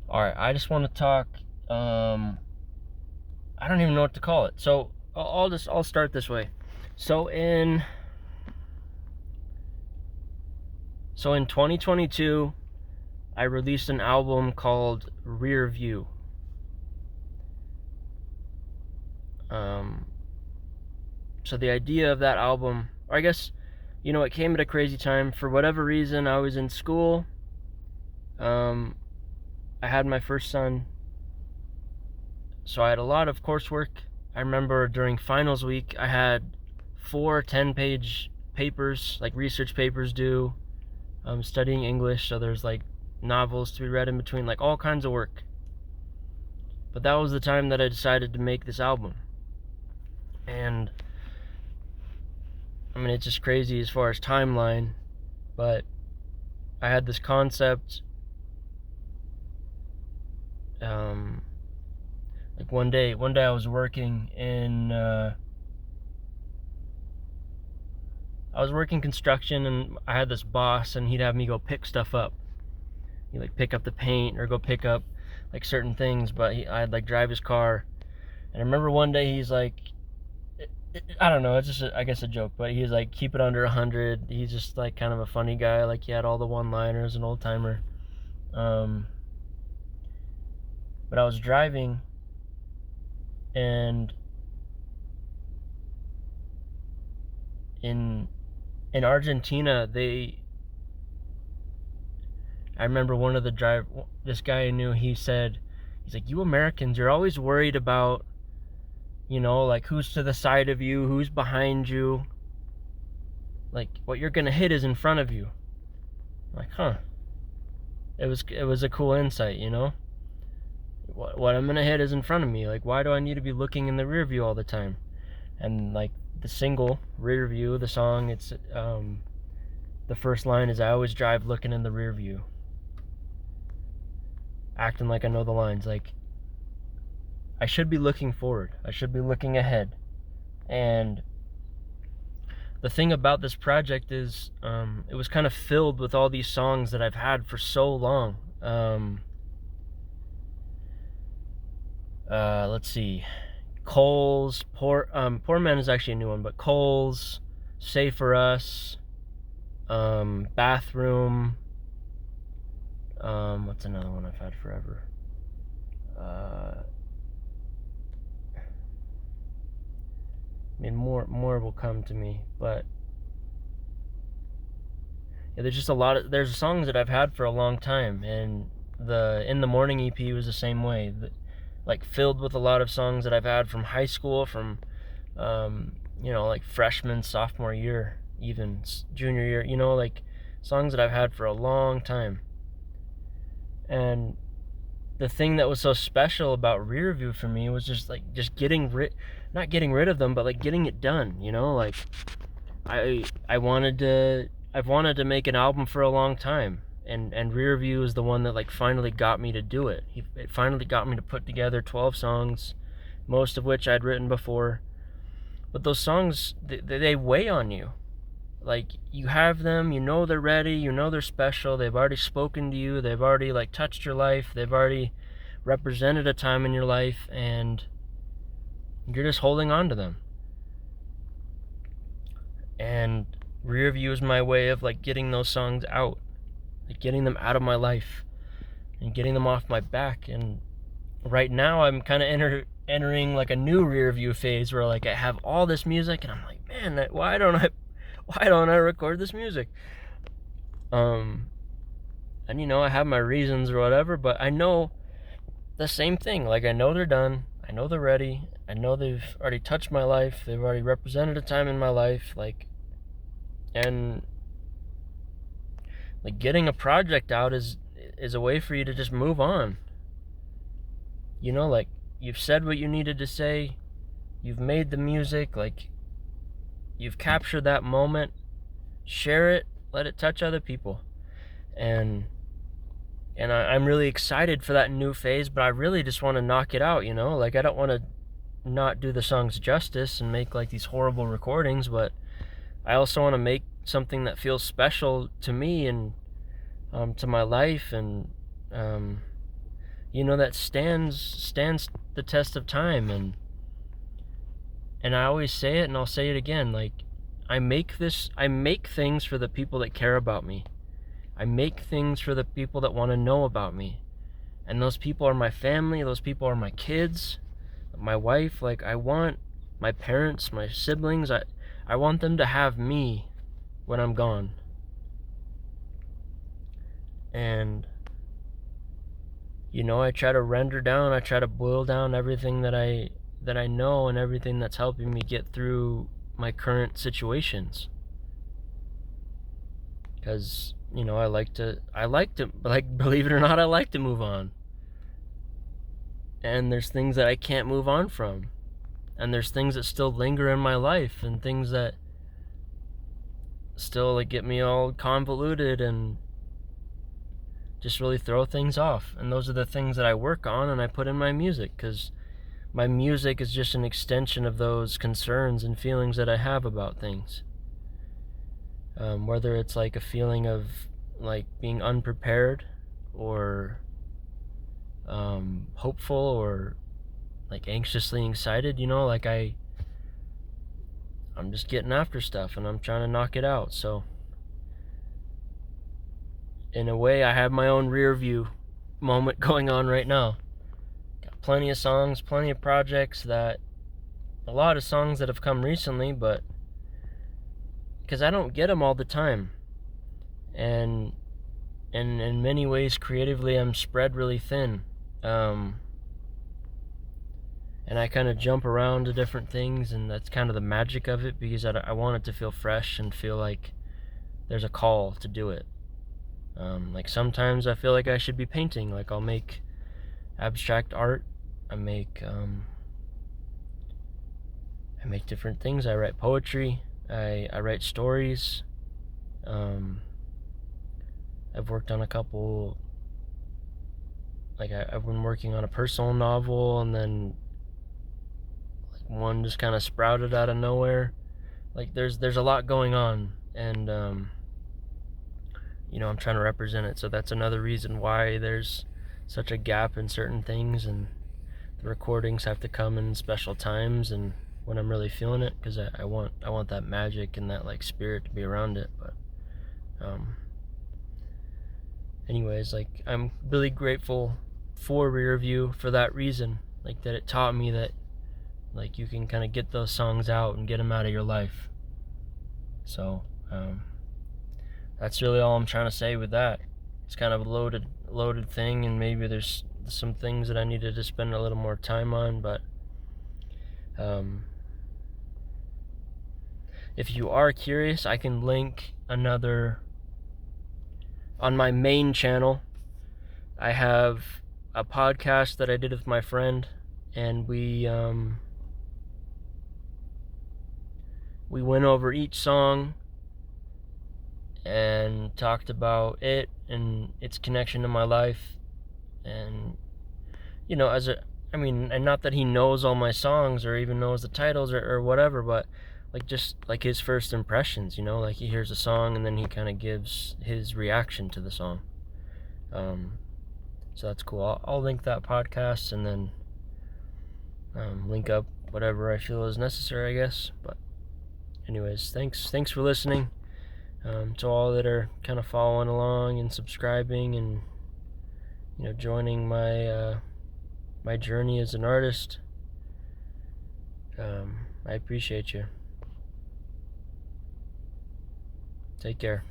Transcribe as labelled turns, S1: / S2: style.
S1: All right, I just want to talk. I don't even know what to call it. So I'll start this way. So in 2022, I released an album called Rearview. So the idea of that album, or I guess, it came at a crazy time. For whatever reason, I was in school. I had my first son, so I had a lot of coursework. I remember during finals week, I had 4 10-page papers, like research papers due. Studying English, so there's like novels to be read in between, like all kinds of work. But that was the time that I decided to make this album. And I mean, it's just crazy as far as timeline, but I had this concept. Like one day I was working in construction, and I had this boss, and he'd have me go pick stuff up. He'd like pick up the paint or go pick up like certain things, but I'd like drive his car. And I remember one day he's like, I don't know, it's just I guess a joke, but he's like, keep it under 100. He's just like kind of a funny guy, like he had all the one-liners, an old timer. But I was driving, and in Argentina, I remember one of the this guy I knew, he's like, you Americans, you're always worried about, like who's to the side of you, who's behind you, like what you're gonna hit is in front of you. I'm like, huh. It was a cool insight, what I'm gonna hit is in front of me. Like, why do I need to be looking in the rear view all the time? And like the single Rearview, the song, it's the first line is, I always drive looking in the rear view, acting like I know the lines. Like, I should be looking forward, I should be looking ahead. And the thing about this project is, it was kind of filled with all these songs that I've had for so long. Let's see, Cole's Poor Man is actually a new one, but Cole's, Say For Us, Bathroom, what's another one I've had forever? I mean, more will come to me, but yeah, there's songs that I've had for a long time, and the In the Morning EP was the same way. Like filled with a lot of songs that I've had from high school, from like freshman, sophomore year, even junior year, like songs that I've had for a long time. And the thing that was so special about Rearview for me was just not getting rid of them, but like getting it done, like I've wanted to make an album for a long time. And Rearview is the one that like finally got me to do it. It finally got me to put together 12 songs, most of which I'd written before. But those songs, they weigh on you. Like, you have them, they're ready, they're special, they've already spoken to you, they've already like touched your life, they've already represented a time in your life, and you're just holding on to them. And Rearview is my way of like getting those songs out. Like getting them out of my life and getting them off my back. And right now I'm kind of entering like a new Rearview phase, where like I have all this music, and I'm like, man, why don't I record this music? And I have my reasons or whatever, but I know the same thing. Like, I know they're done, I know they're ready, I know they've already touched my life, they've already represented a time in my life, and like getting a project out is a way for you to just move on. Like, you've said what you needed to say, you've made the music, like you've captured that moment, share it, let it touch other people. And I'm really excited for that new phase, but I really just want to knock it out, like I don't want to not do the songs justice and make like these horrible recordings, but I also want to make something that feels special to me and to my life, and that stands the test of time. And I always say it, and I'll say it again, like, I make things for the people that care about me. I make things for the people that want to know about me. And those people are my family, those people are my kids, my wife. Like, I want my parents, my siblings, I want them to have me when I'm gone. And I try to boil down everything that I know and everything that's helping me get through my current situations. Because, I like to, like, believe it or not, I like to move on. And there's things that I can't move on from. And there's things that still linger in my life, and things that still, like, get me all convoluted and just really throw things off. And those are the things that I work on and I put in my music, because my music is just an extension of those concerns and feelings that I have about things. Whether it's like a feeling of like being unprepared, or hopeful, or like anxiously excited, like I'm just getting after stuff and I'm trying to knock it out. So in a way, I have my own Rearview moment going on right now. Got plenty of songs, plenty of projects, a lot of songs that have come recently, but because I don't get them all the time. And in many ways, creatively, I'm spread really thin. And I kind of jump around to different things, and that's kind of the magic of it, because I want it to feel fresh and feel like there's a call to do it. Like, sometimes I feel like I should be painting. Like, I'll make abstract art. I make different things. I write poetry. I write stories. I've worked on a couple. Like, I've been working on a personal novel, and then like one just kind of sprouted out of nowhere. Like, there's a lot going on, and I'm trying to represent it. So that's another reason why there's such a gap in certain things, and the recordings have to come in special times and when I'm really feeling it, because I want that magic and that like spirit to be around it. But anyways, like, I'm really grateful for Rearview for that reason. Like, that it taught me that like you can kind of get those songs out and get them out of your life. So that's really all I'm trying to say with that. It's kind of a loaded thing, and maybe there's some things that I needed to spend a little more time on, but if you are curious, I can link another on my main channel. I have a podcast that I did with my friend, and we went over each song and talked about it and its connection to my life. And and not that he knows all my songs or even knows the titles or whatever, but like, just like his first impressions, like he hears a song and then he kind of gives his reaction to the song. So that's cool. I'll link that podcast, and then link up whatever I feel is necessary, I guess. But anyways, thanks for listening. To all that are kind of following along and subscribing and joining my journey as an artist. I appreciate you. Take care.